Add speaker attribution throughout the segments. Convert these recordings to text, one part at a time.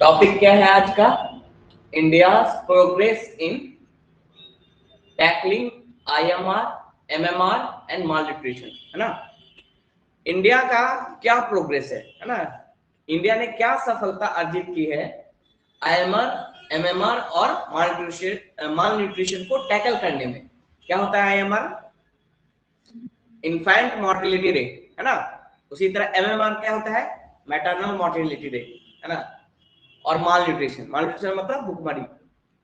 Speaker 1: Topic क्या है आज का? India progress in tackling IMR, MMR and mall nutrition, है ना। इंडिया का क्या प्रोग्रेस है ना। इंडिया ने क्या सफलता अर्जित की है IMR, MMR और माल न्यूट्रिशन को टैकल करने में। क्या होता है IMR? इन्फेंट मोर्टेलिटी रेट, है ना। उसी तरह MMR क्या होता है? मैटरनल मोर्टेलिटी रेट, है ना। और माल न्यूट्रिशन मतलब भूखमरी,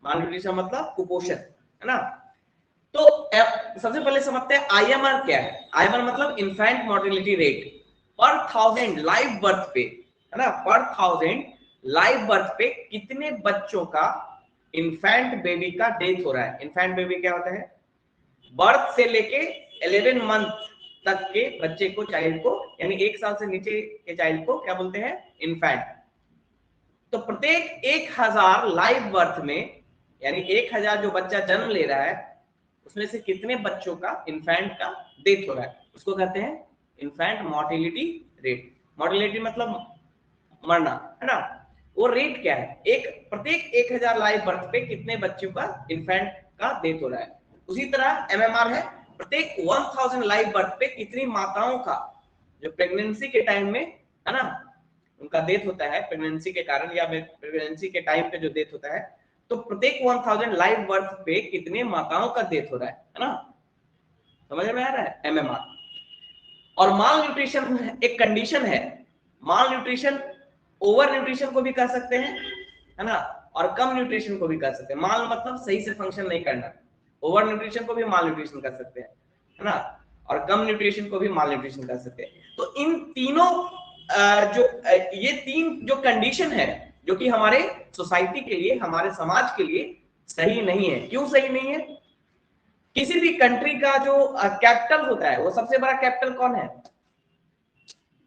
Speaker 1: माल न्यूट्रिशन मतलब कुपोषण, है ना। तो सबसे पहले समझते हैं IMR क्या है। IMR मतलब इन्फेंट मोर्टेलिटी रेट पर 1000 लाइव बर्थ पे, है ना। पर 1000 लाइव बर्थ पे कितने बच्चों का, इन्फेंट बेबी का डेथ हो रहा है। इन्फेंट बेबी क्या होता है? बर्थ से लेके 11 मंथ तक के बच्चे को, चाइल्ड को, यानी 1 साल से नीचे के चाइल्ड को क्या बोलते हैं? इन्फेंट। तो प्रत्येक 1000 लाइव बर्थ में, यानी 1000 जो बच्चा जन्म ले रहा है उसमें से कितने बच्चों का, इन्फेंट का डेथ हो रहा है, उसको कहते हैं इन्फेंट मोर्टेलिटी रेट। मोर्टेलिटी मतलब मरना, है ना। वो रेट क्या है? प्रत्येक 1000 लाइव बर्थ पे कितने बच्चों का, इन्फेंट का डेथ हो रहा है। उसी तरह MMR है, प्रत्येक 1000 लाइव बर्थ पे कितनी माताओं का, जो प्रेगनेंसी के टाइम में, है ना, उनका डेथ होता है प्रेगनेंसी के कारण या प्रेगनेंसी के टाइम पे जो डेथ होता है, तो प्रत्येक 1000 लाइव बर्थ पे कितने माताओं का डेथ हो रहा है ना। समझ में आ रहा है? MMR। और माल न्यूट्रिशन एक कंडीशन है। माल न्यूट्रिशन ओवर न्यूट्रिशन को भी कह सकते हैं, है ना, और कम न्यूट्रिशन को भी कह सकते हैं। माल मतलब सही से फंक्शन नहीं करना, ओवर न्यूट्रिशन को भी माल न्यूट्रिशन कह सकते हैं, है ना, और कम न्यूट्रिशन को भी माल न्यूट्रिशन कह सकते हैं। तो इन तीनों ये तीन जो कंडीशन है जो कि हमारे सोसाइटी के लिए, हमारे समाज के लिए सही नहीं है। क्यों सही नहीं है? किसी भी कंट्री का जो कैपिटल होता है, वो सबसे बड़ा कैपिटल कौन है?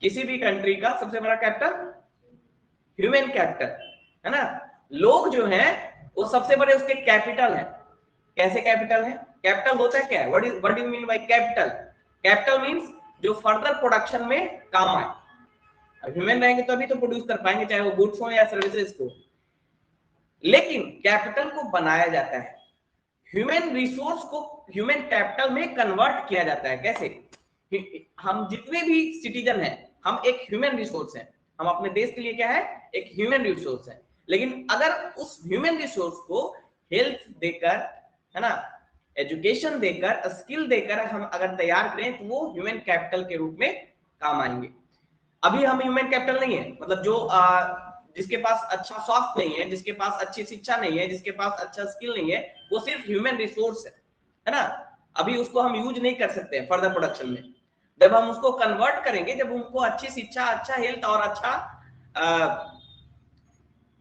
Speaker 1: किसी भी कंट्री का सबसे बड़ा कैपिटल ह्यूमन कैपिटल, है ना। लोग जो हैं वो सबसे बड़े उसके कैपिटल है। कैसे कैपिटल है? कैपिटल होता है क्या है? What do you mean by capital? Capital means जो फर्दर प्रोडक्शन में काम आए। ह्यूमन रहेंगे तो अभी तो प्रोड्यूस कर पाएंगे, चाहे वो गुड्स हो या सर्विसेज को। लेकिन कैपिटल को बनाया जाता है, ह्यूमन रिसोर्स को ह्यूमन कैपिटल में कन्वर्ट किया जाता है। कैसे? हम जितने भी सिटीजन हैं, हम एक ह्यूमन रिसोर्स हैं। हम अपने देश के लिए क्या है? एक ह्यूमन रिसोर्स है। लेकिन अगर उस ह्यूमन रिसोर्स को हेल्थ देकर, है ना, एजुकेशन देकर, स्किल देकर हम अगर तैयार करें तो वो ह्यूमन कैपिटल के रूप में काम आएंगे। अभी हम ह्यूमन कैपिटल नहीं है, मतलब जो जिसके पास अच्छा स्वास्थ्य नहीं है, जिसके पास अच्छी शिक्षा नहीं है, जिसके पास अच्छा स्किल नहीं है, वो सिर्फ ह्यूमन रिसोर्स है ना। अभी उसको हम यूज नहीं कर सकते हैं फर्दर प्रोडक्शन में। जब हम उसको कन्वर्ट करेंगे, जब उनको अच्छी शिक्षा, अच्छा हेल्थ और अच्छा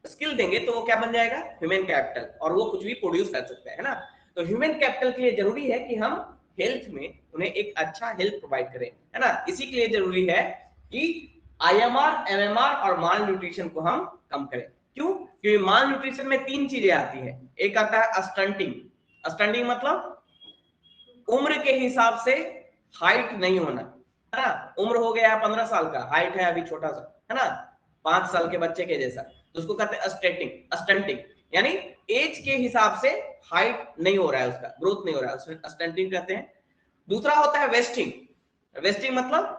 Speaker 1: स्किल देंगे, तो वो क्या बन जाएगा? ह्यूमन कैपिटल, और वो कुछ भी प्रोड्यूस कर सकता है ना। तो ह्यूमन कैपिटल के लिए जरूरी है कि हम हेल्थ में उन्हें एक अच्छा हेल्थ प्रोवाइड करें, है ना। इसी के लिए जरूरी है कि IMR, MMR और माल न्यूट्रिशन को हम कम करें। क्यों? क्योंकि माल न्यूट्रिशन में 3 चीजें आती है। एक आता है स्टंटिंग। स्टंटिंग मतलब उम्र के हिसाब से हाइट नहीं होना, है ना। उम्र हो गया 15 साल का, हाइट है अभी छोटा सा, है ना, 5 साल के बच्चे के जैसा, तो उसको कहते हैं स्टंटिंग, यानी एज के हिसाब से हाइट नहीं हो रहा है, उसका ग्रोथ नहीं हो रहा है, उसमें स्टंटिंग कहते हैं। दूसरा होता है वेस्टिंग। वेस्टिंग मतलब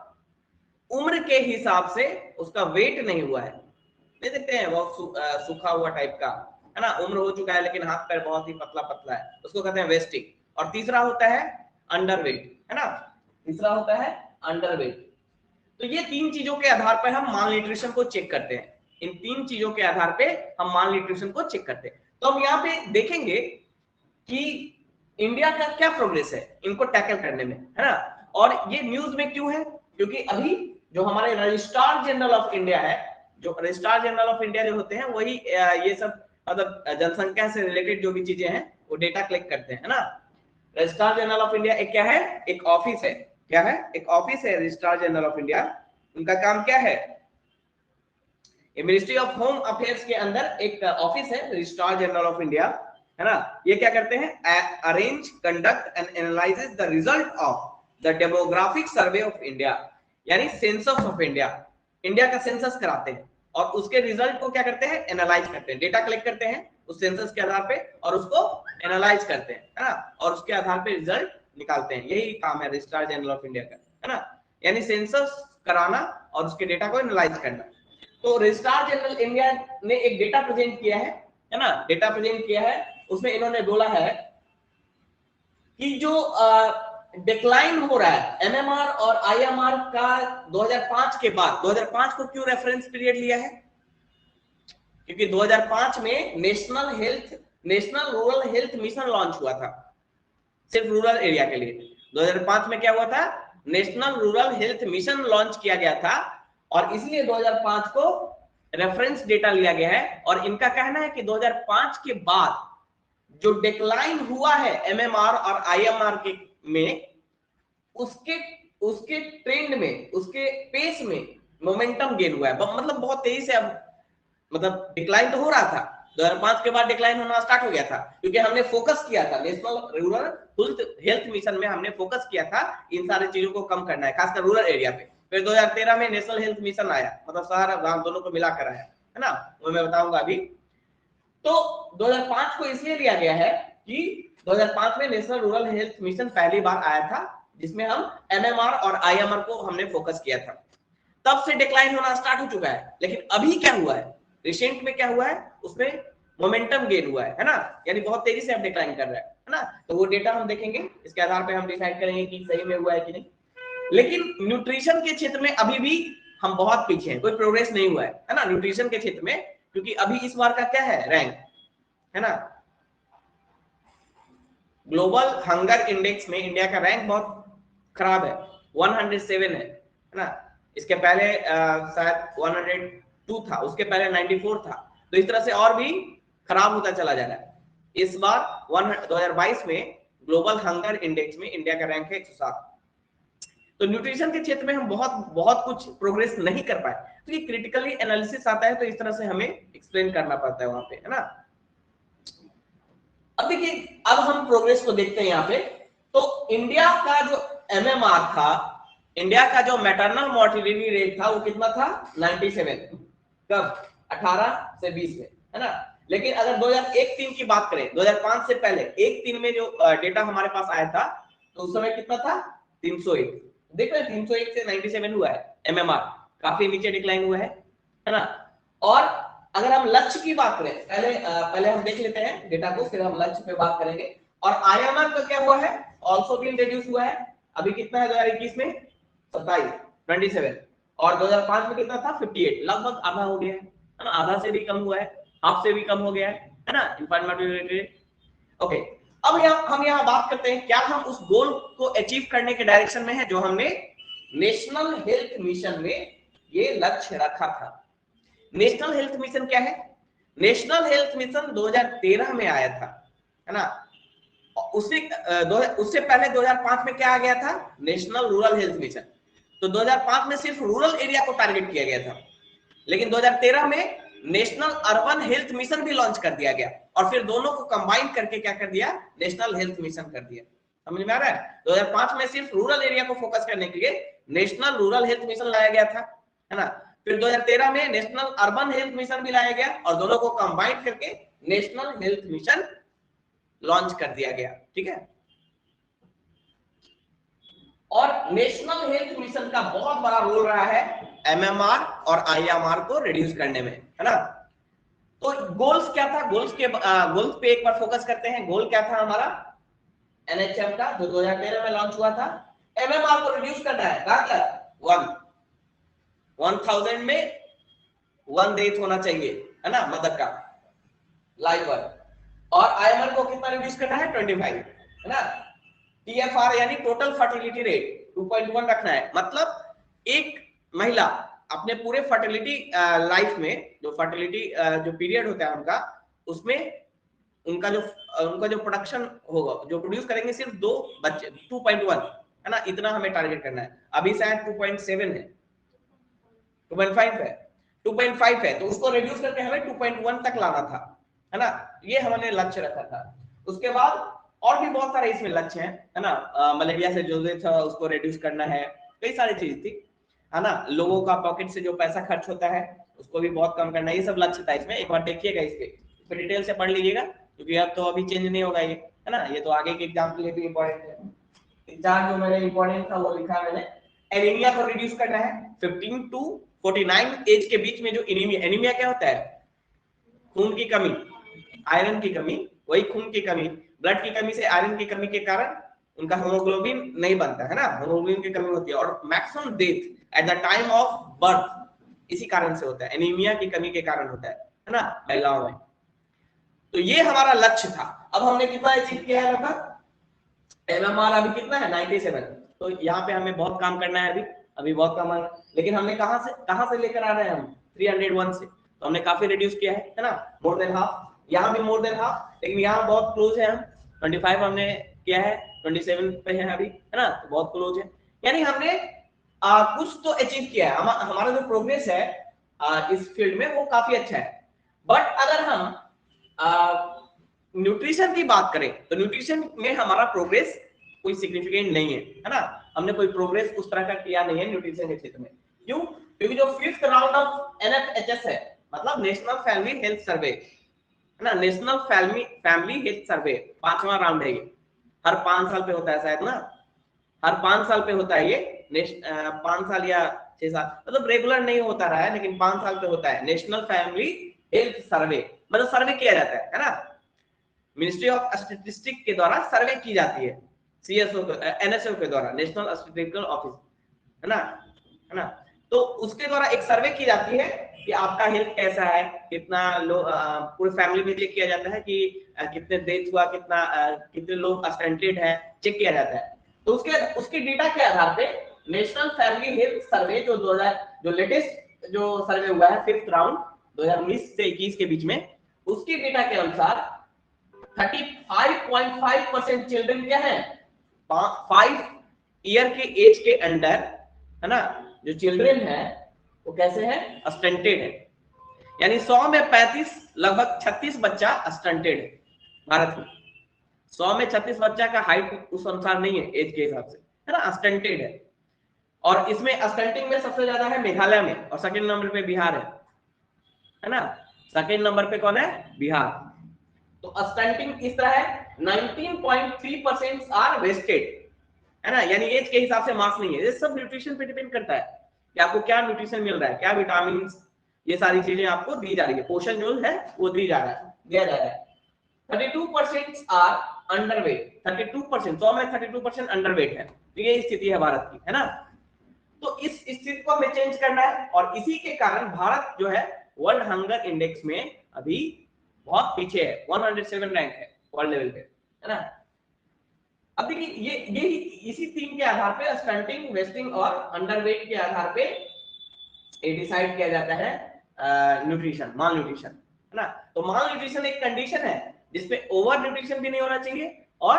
Speaker 1: उम्र के हिसाब से उसका वेट नहीं हुआ है। नहीं देखते हैं बहुत सूखा हुआ टाइप का, है ना, उम्र हो चुका है लेकिन हाथ पैर बहुत ही पतला पतला है, उसको कहते हैं वेस्टिंग। और तीसरा होता है अंडरवेट, है ना, तीसरा होता है अंडरवेट। तो ये 3 चीजों के आधार पर हम माल न्यूट्रिशन को चेक करते हैं। इन 3 चीजों के आधार पे हम माल न्यूट्रिशन को चेक करते हैं। तो हम यहाँ पे देखेंगे कि इंडिया का क्या प्रोग्रेस है इनको टैकल करने में, है ना। और ये न्यूज में क्यों है? क्योंकि अभी जो हमारे रजिस्ट्रार जनरल ऑफ इंडिया है, जो रजिस्ट्रार जनरल ऑफ इंडिया जो होते हैं वही ये सब मतलब जनसंख्या से रिलेटेड जो भी चीजें हैं वो डेटा कलेक्ट करते हैं, है ना। रजिस्ट्रार जनरल ऑफ इंडिया एक क्या है? एक ऑफिस है। क्या है? एक ऑफिस है रजिस्ट्रार जनरल ऑफ इंडिया। उनका काम क्या है? मिनिस्ट्री ऑफ होम अफेयर्स के अंदर एक ऑफिस है रजिस्ट्रार जनरल ऑफ इंडिया, है ना। ये क्या करते हैं? Arrange, conduct and analyses the result of the demographic survey of India, यानी सेंसस ऑफ इंडिया। इंडिया का सेंसस कराते हैं, और उसके रिजल्ट को क्या करते हैं, एनालाइज करते हैं, डेटा कलेक्ट करते हैं उस सेंसस के आधार पे और उसको एनालाइज करते हैं, है ना, और उसके आधार पे रिजल्ट निकालते हैं। यही काम है रजिस्ट्रार जनरल ऑफ इंडिया का, है ना, यानी सेंसस कराना और उसके डेटा को एनालाइज करना। तो रजिस्ट्रार जनरल इंडिया ने एक डेटा प्रेजेंट किया है ना, डेटा प्रेजेंट किया है, उसमें इन्होंने बोला है कि जो डिक्लाइन हो रहा है एमएमआर और आईएमआर का 2005 के बाद, 2005 को क्यों रेफरेंस पीरियड लिया है, क्योंकि 2005 में national rural health mission launch हुआ था सिर्फ रूरल एरिया के लिए। 2005 में क्या हुआ था, national rural health mission launch किया गया था और इसलिए 2005 को रेफरेंस डेटा लिया गया है। और इनका कहना है कि 2005 के बाद जो डिक्लाइन हुआ है एमएमआर और आईएमआर के में, उसके ट्रेंड में, उसके पेस में मोमेंटम गेन हुआ है, मतलब बहुत तेजी से। अब मतलब डिक्लाइन तो हो रहा था, 2005 के बाद डिक्लाइन होना स्टार्ट हो गया था, क्योंकि हमने फोकस किया था नेशनल रूरल हेल्थ मिशन में, हमने फोकस किया था इन सारी चीजों को कम करना है, खासकर रूरल एरिया पे। फिर 2013 में नेशनल हेल्थ मिशन आया, मतलब सारा गांव दोनों को मिलाकर आया, है ना, वो मैं बताऊंगा अभी। तो 2005 को इसलिए लिया गया है कि 2005 में नेशनल रूरल हेल्थ मिशन पहली बार आया था, जिसमें हम एमएमआर और आईएमआर को हमने फोकस किया था। तब से डिक्लाइन होना स्टार्ट हो चुका है, लेकिन अभी क्या हुआ है, रिसेंट में क्या हुआ है, उसमें मोमेंटम गेन हुआ है ना, यानी बहुत तेजी से अब डिक्लाइन कर रहा है ना। तो वो डेटा हम देखेंगे, इसके आधार पे हम डिसाइड करेंगे कि सही में हुआ है कि नहीं। लेकिन न्यूट्रिशन के क्षेत्र में अभी भी हम बहुत पीछे हैं, कोई प्रोग्रेस नहीं हुआ है ना न्यूट्रिशन के क्षेत्र में, क्योंकि अभी इस बार का क्या है रैंक, है ना, ग्लोबल हंगर इंडेक्स में इंडिया का रैंक बहुत खराब है, 107 है ना। इसके पहले शायद 102 था, उसके पहले 94 था। तो इस तरह से और भी खराब होता चला जा रहा है। इस बार 2022 में ग्लोबल हंगर इंडेक्स में इंडिया का रैंक है 107। तो न्यूट्रिशन के क्षेत्र में हम बहुत कुछ प्रोग्रेस नहीं कर पाए, तो ये क्रिटिकली एनालिसिस आता है, तो इस तरह से हमें एक्सप्लेन करना पड़ता है वहां पे, है ना। अब देखिए, अब हम प्रोग्रेस को देखते हैं यहाँ पे। तो इंडिया का जो एमएमआर था, इंडिया का जो मैटरनल मोर्टेलिटी रेट था, वो कितना था, 97। कब, 18 से 20 में, है ना। लेकिन अगर 2001-03 की बात करें, 2005 से पहले 1-3 में जो डेटा हमारे पास आया था, तो उस समय कितना था, 301। देख रहे 301 से 97 हुआ है एमएमआर, काफी नीचे डिक्लाइन हुआ है ना। और अगर हम लक्ष्य की बात करें, पहले हम देख लेते हैं डेटा को, फिर हम लक्ष्य पे बात करेंगे। और आईएमआर का क्या हुआ है, ऑल्सो बीन रिड्यूस हुआ है। अभी कितना है 2021 में, 27 और 2005 में कितना था, 58, लगभग आधा हो गया है ना, आधा से भी कम हुआ है, हाफ से भी कम हो गया है ना, इंफॉर्मेटिव। ओके, अब हम यहाँ बात करते हैं, क्या हम उस गोल को अचीव करने के डायरेक्शन में है जो हमने नेशनल हेल्थ मिशन में ये लक्ष्य रखा था। नेशनल हेल्थ मिशन क्या है, नेशनल हेल्थ मिशन 2013 में आया था, है ना। उससे पहले 2005 में क्या आ गया था, नेशनल रूरल हेल्थ मिशन। तो 2005 में सिर्फ रूरल एरिया को टारगेट किया गया था, लेकिन 2013 में नेशनल अर्बन हेल्थ मिशन भी लॉन्च कर दिया गया, और फिर दोनों को कंबाइन करके क्या कर दिया, नेशनल हेल्थ मिशन कर दिया। समझ में आ रहा है, 2005 में सिर्फ रूरल एरिया को फोकस करने के लिए नेशनल रूरल हेल्थ मिशन लाया गया था, है ना। फिर 2013 में नेशनल अर्बन हेल्थ मिशन भी लाया गया, और दोनों को कंबाइन करके नेशनल हेल्थ मिशन लॉन्च कर दिया गया, ठीक है। और नेशनल हेल्थ मिशन का बहुत बड़ा रोल रहा है एमएमआर और आईएमआर को रिड्यूस करने में, है ना। तो गोल्स क्या था, गोल्स पे एक बार फोकस करते हैं। गोल क्या था हमारा एनएचएम का, जो 2013 में लॉन्च हुआ था, एमएमआर को रिड्यूस करना है, कहां तक, 1000 में 1 डेथ होना चाहिए, है ना, मदर का लाइव बर्थ। और आईएमआर को कितना रिड्यूस करना है, 25, है ना। टीएफआर यानी टोटल फर्टिलिटी रेट 2.1 रखना है, मतलब एक महिला अपने पूरे फर्टिलिटी लाइफ में, जो फर्टिलिटी जो पीरियड होता है उनका, उसमें उनका जो प्रोडक्शन होगा, जो प्रोड्यूस करेंगे सिर्फ 2 बच्चे, 2.1, है ना, इतना हमें टारगेट करना है। अभी शायद 2.7 है, 2.5 है, 2.5 है, तो उसको रिड्यूस करके हमें 2.1 तक लाना था, है ना। ये हमने लक्ष्य रखा था। उसके बाद और भी बहुत सारे इसमें लक्ष्य हैं, है ना। मलेरिया से जो था उसको रिड्यूस करना है, कई सारी चीज थी, है ना। लोगों का पॉकेट से जो पैसा खर्च होता है उसको भी बहुत कम करना है। ये सब लक्ष्य था इसमें, एक बार देखिएगा इसके, फिर डिटेल से पढ़ लीजिएगा, क्योंकि अब तो अभी चेंज नहीं होगा ये, है ना, ये तो आगे के एग्जाम के लिए भी इंपॉर्टेंट है। चार जो मैंने इंपॉर्टेंट था वो लिखा मैंने। एनीमिया को रिड्यूस करना है 15 टू 49 एज के बीच में। जो एनीमिया क्या होता है? खून की कमी, आयरन की कमी, वही खून की कमी, ब्लड की कमी से आयरन की कमी के कारण उनका हीमोग्लोबिन नहीं बनता है ना, हीमोग्लोबिन की कमी होती है, और maximum death at the time of birth इसी कारण से होता है, एनीमिया की कमी के कारण होता है ना महिलाओं में। तो ये हमारा लक्ष्य था। अब हमने कितना अचीव किया है? लगभग एमएमआर अभी कितना है? 97। तो यहाँ पे हमें बहुत काम करना है अभी बहुत काम है, लेकिन हमने कहां से लेकर आ रहे हैं हम? 301 से, तो हमने काफी रिड्यूस किया है ना, मोर देन हाफ। यहाँ भी मोर देन हाफ, लेकिन यहाँ बहुत क्लोज है हम, 25 हमने किया है, 27 पे है अभी, है ना, तो बहुत क्लोज है। यानी हमने कुछ तो अचीव किया है। हमारा जो प्रोग्रेस है इस फील्ड में वो काफी अच्छा है। बट अगर हम न्यूट्रिशन की बात करें तो न्यूट्रिशन में हमारा प्रोग्रेस कोई सिग्निफिकेंट नहीं है ना, हमने कोई प्रोग्रेस उस तरह का किया नहीं है न्यूट्रिशन के क्षेत्र में। क्यों? क्योंकि जो 5th राउंड ऑफ एनएफएचएस है, मतलब नेशनल फैमिली हेल्थ सर्वे, है ना, नेशनल फैमिली हेल्थ सर्वे 5वां राउंड है ये, हर 5 साल पे होता है शायद ना, हर 5 साल पे होता है ये, 5 साल या 6 साल, मतलब रेगुलर नहीं होता रहा है, लेकिन 5 साल पे होता है नेशनल फैमिली हेल्थ सर्वे, मतलब सर्वे किया जाता है ना, मिनिस्ट्री ऑफ स्टैटिस्टिक्स के द्वारा सर्वे की जाती है, सीएसओ एनएसओ के द्वारा, नेशनल स्टैटिस्टिकल ऑफिस, है ना, तो उसके द्वारा एक सर्वे की जाती है कि आपका हेल्थ कैसा है, कितना लोग, पूरे फैमिली में चेक किया जाता है कि कितने डेथ हुआ, कितने लोग स्टंटेड है, चेक किया जाता है। तो उसके डेटा के आधार पे नेशनल फैमिली हेल्थ सर्वे जो लेटेस्ट जो सर्वे हुआ है 5th राउंड 2019 से 21 के बीच में, उसके डेटा के अनुसार 35.5% चिल्ड्रन क्या है, 5 ईयर के एज के अंडर, है ना, जो चिल्ड्रन है वो कैसे है? स्टंटेड है। यानी 100 में 35, लगभग 36 बच्चा स्टंटेड है भारत में। 100 में 36 बच्चा का हाइट उस अनुसार नहीं है एज के हिसाब से, है ना, स्टंटेड है। और इसमें स्टंटिंग में सबसे ज्यादा है मेघालय में, और सेकंड नंबर पे बिहार है ना, सेकंड नंबर पे कौन है? बिहार। तो स्टंटिंग इस तरह है, 19.3% आर वेस्टेड, है ना, यानी एज के हिसाब से मार्क्स नहीं है। ये सब न्यूट्रिशन पे डिपेंड करता है कि आपको क्या न्यूट्रिशन मिल रहा है, क्या विटामिन, ये सारी चीजें आपको दी जा रही है, पोषण जो है वो दिया जा रहा है। 32% आर अंडरवेट, 32%, 100 में 32% अंडरवेट है। तो ये स्थिति है भारत की, है ना। तो इस स्थिति को हमें चेंज करना है, और इसी के कारण भारत जो है वर्ल्ड हंगर इंडेक्स में अभी बहुत पीछे है, 107 रैंक है वर्ल्ड लेवल पे, है ना। अब देखिए ये इसी थीम के आधार पे स्टंटिंग, वेस्टिंग और अंडरवेट के आधार पे ये डिसाइड किया जाता है न्यूट्रिशन, माल न्यूट्रिशन, है ना। तो माल न्यूट्रिशन एक कंडीशन है जिसमें ओवर न्यूट्रिशन भी नहीं होना चाहिए और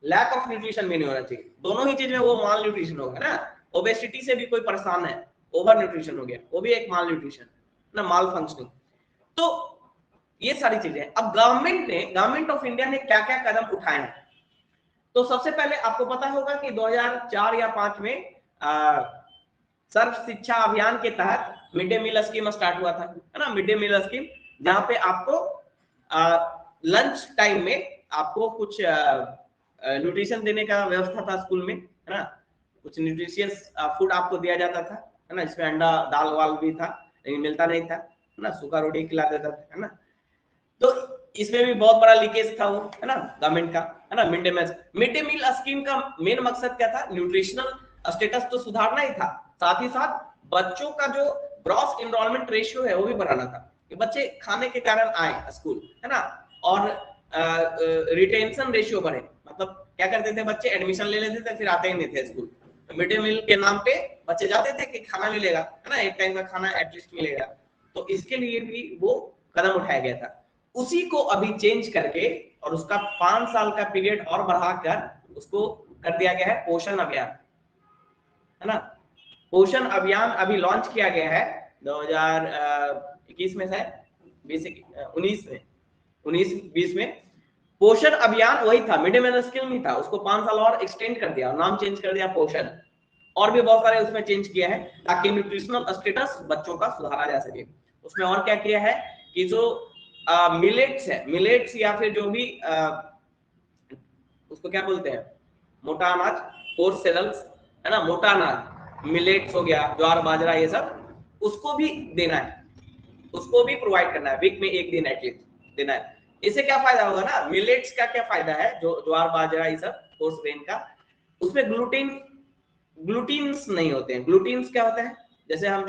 Speaker 1: लैक ऑफ न्यूट्रिशन भी नहीं होना चाहिए, दोनों ही चीजें वो माल न्यूट्रिशन होगा ना। ओबेसिटी से भी कोई परेशान है, ओवर न्यूट्रिशन हो गया, वो भी एक माल न्यूट्रिशन ना, माल फंक्शनिंग। तो ये सारी चीजें। अब गवर्नमेंट ऑफ इंडिया ने क्या क्या कदम उठाए हैं? तो सबसे पहले आपको पता होगा कि 2004 या 5 में सर्व शिक्षा अभियान के तहत mid day meal scheme start हुआ था, है ना, मिड डे मील स्कीम, जहां पे आपको लंच टाइम में आपको कुछ न्यूट्रिशन देने का व्यवस्था था स्कूल में, है ना, कुछ न्यूट्रिशियस फूड आपको दिया जाता था, है ना, इसमें अंडा दाल वाल भी था, लेकिन मिलता नहीं था, है ना, सूखा रोटी खिला देता था, है ना। तो इसमें भी बहुत बड़ा लीकेज था वो, है ना, गवर्नमेंट का, है ना। मिड डे मील स्कीम का मेन मकसद क्या था? न्यूट्रिशनल स्टेटस तो सुधारना ही था, साथ ही साथ बच्चों का जो ग्रॉस एनरोलमेंट रेशियो है वो भी बढ़ाना था, कि बच्चे खाने के कारण आए स्कूल, है ना, और रिटेंशन रेशियो बढ़े। मतलब क्या करते थे बच्चे? एडमिशन ले लेते थे, फिर आते ही नहीं थे स्कूल। मिड डे मील के नाम पे बच्चे जाते थे कि खाना मिलेगा, है ना, एक टाइम का खाना एटलीस्ट मिलेगा। तो इसके लिए भी वो कदम उठाया गया था। उसी को अभी चेंज करके और उसका 5 साल का पीरियड और बढ़ाकर उसको कर दिया गया है पोषण अभियान, है ना। पोषण अभियान अभी लॉन्च किया गया है 2021 में, शायद 19-20 में। पोषण अभियान वही था, मिड डे मील स्कीम ही था, उसको 5 साल और एक्सटेंड कर दिया, नाम चेंज कर दिया पोषण, और भी बहुत सारे उसमें चेंज किया है ताकि न्यूट्रिशनल स्टेटस बच्चों का सुधारा जा सके। उसमें और क्या किया है कि जो मिलेट्स है, मिलेट्स या फिर जो भी उसको क्या बोलते हैं, मोटा अनाज, कोर्स सेरेल्स, है ना, मोटा अनाज, मिलेट्स हो गया, ज्वार बाजरा, ये सब उसको भी देना है, उसको भी प्रोवाइड करना है, वीक में एक दिन एटलीस्ट देना है। इससे क्या फायदा होगा ना, मिलेट्स का क्या फायदा है, जो ज्वार बाजरा ये सब कोर्स ग्रेन का, उसमें ग्लूटीन्स नहीं होते हैं। ग्लूटीन्स क्या होता है, जैसे हम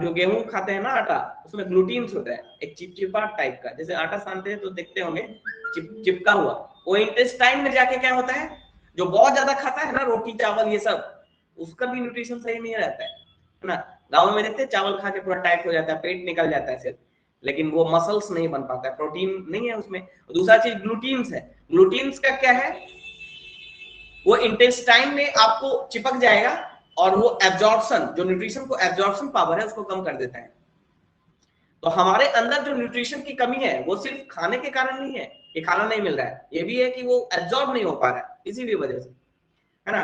Speaker 1: जो गेहूं खाते हैं ना आटा, उसमें ग्लूटीन्स होता है, एक चिपचिपा टाइप का, जैसे आटा सानते हैं तो देखते होंगे चिपका हुआ, वो इंटेस्टाइन में जाके क्या होता है, जो बहुत ज्यादा खाता है ना रोटी चावल ये सब, उसका भी न्यूट्रिशन सही नहीं रहता है ना। गाँव में देखते हैं चावल खा के पूरा टाइट हो जाता है, पेट निकल जाता है सिर्फ, लेकिन वो मसल्स नहीं बन पाता है, प्रोटीन नहीं है उसमें। दूसरा चीज ग्लूटीन्स है। ग्लूटीन्स का क्या है, वो इंटेस्टाइन में आपको चिपक जाएगा और वो एब्जॉर्प्शन, जो न्यूट्रिशन को एब्जॉर्प्शन पावर है उसको कम कर देता है। तो हमारे अंदर जो न्यूट्रिशन की कमी है वो सिर्फ खाने के कारण नहीं है कि खाना नहीं मिल रहा है, ये भी है कि वो एब्जॉर्ब नहीं हो पा रहा है, इसी भी वजह से, है ना।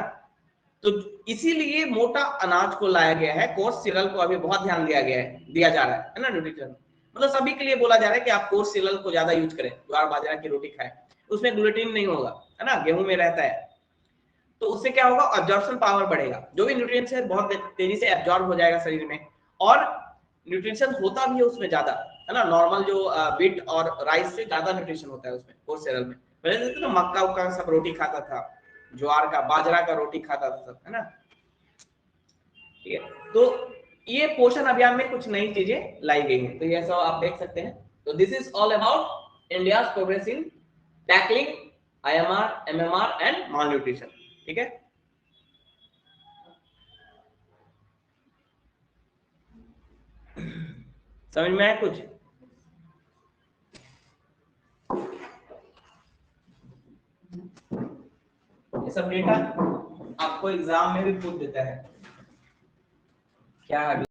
Speaker 1: तो इसीलिए मोटा अनाज को लाया गया है, कोर्स सीरियल को अभी बहुत ध्यान दिया जा रहा है ना, न्यूट्रिशन मतलब सभी के लिए बोला जा रहा है कि आप कोर्स सीरियल को ज्यादा यूज करें, ज्वार बाजरा की रोटी खाएं, उसमें ग्लूटीन नहीं होगा, है ना, गेहूं में रहता है, तो उससे क्या होगा, एब्जॉर्प्शन पावर बढ़ेगा, जो भी न्यूट्रिएंट्स है बहुत तेजी से एब्जॉर्ब हो जाएगा शरीर में, और न्यूट्रिशन होता भी है उसमें ज्यादा, है ना, नॉर्मल जो व्हीट और राइस से ज्यादा न्यूट्रिशन होता है उसमें, कोर्स सीरियल में। पहले देखते ना मक्का उक्का सब रोटी खाता था, ज्वार का बाजरा का रोटी खाता था सब, है ना। ठीक है, तो ये पोषण अभियान में कुछ नई चीजें लाई गई हैं, तो ये सब आप देख सकते हैं। तो this is all about India's progress in tackling IMR, MMR and mall nutrition. ठीक है, समझ में आया कुछ? ये सब डेटा आपको एग्जाम में भी पूछ देता है क्या